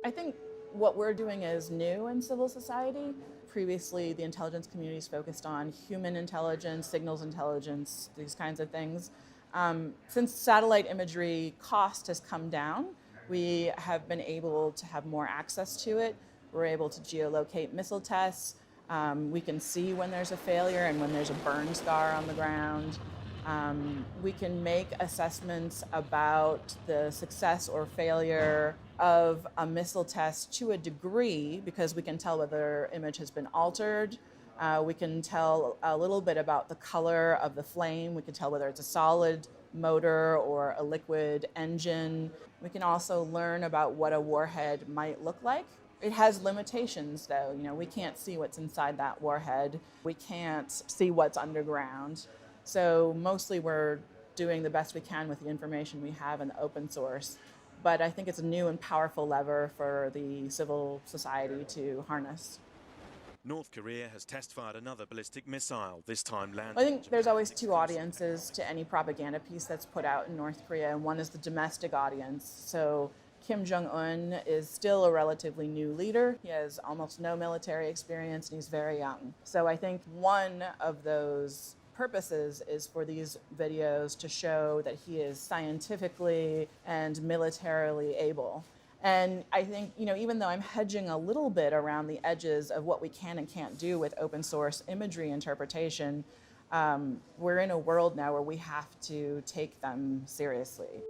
I think what we're doing is new in civil society. Previously, the intelligence communities focused on human intelligence, signals intelligence, these kinds of things. Since satellite imagery cost has come down, we have been able to have more access to it. We're able to geolocate missile tests. We can see when there's a failure and when there's a burn scar on the ground. We can make assessments about the success or failure of a missile test to a degree because we can tell whether image has been altered. We can tell a little bit about the color of the flame. We can tell whether it's a solid motor or a liquid engine. We can also learn about what a warhead might look like. It has limitations though. We can't see what's inside that warhead. We can't see what's underground. So mostly we're doing the best we can with the information we have in the open source. But I think it's a new and powerful lever for the civil society to harness. North Korea has test-fired another ballistic missile, this time landing. I think there's always two audiences to any propaganda piece that's put out in North Korea, and one is the domestic audience. So Kim Jong-un is still a relatively new leader. He has almost no military experience, and he's very young. So I think one of those purposes is for these videos to show that he is scientifically and militarily able. And I think, even though I'm hedging a little bit around the edges of what we can and can't do with open source imagery interpretation, we're in a world now where we have to take them seriously.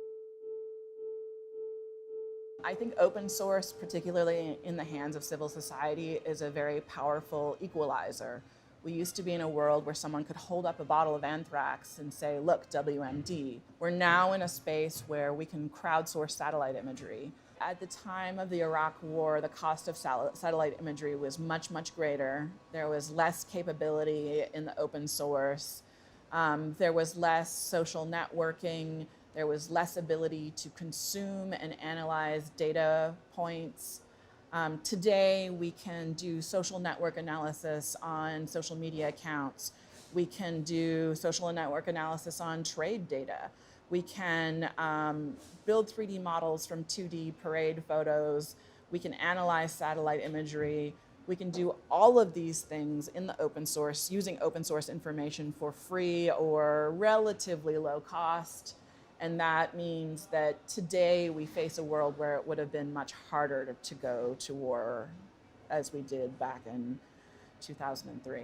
I think open source, particularly in the hands of civil society, is a very powerful equalizer. We used to be in a world where someone could hold up a bottle of anthrax and say, look, WMD. We're now in a space where we can crowdsource satellite imagery. At the time of the Iraq War, the cost of satellite imagery was much, much greater. There was less capability in the open source. There was less social networking. There was less ability to consume and analyze data points. Today, we can do social network analysis on social media accounts. We can do social network analysis on trade data. We can build 3D models from 2D parade photos. We can analyze satellite imagery. We can do all of these things in the open source, using open source information for free or relatively low cost. And that means that today we face a world where it would have been much harder to go to war as we did back in 2003.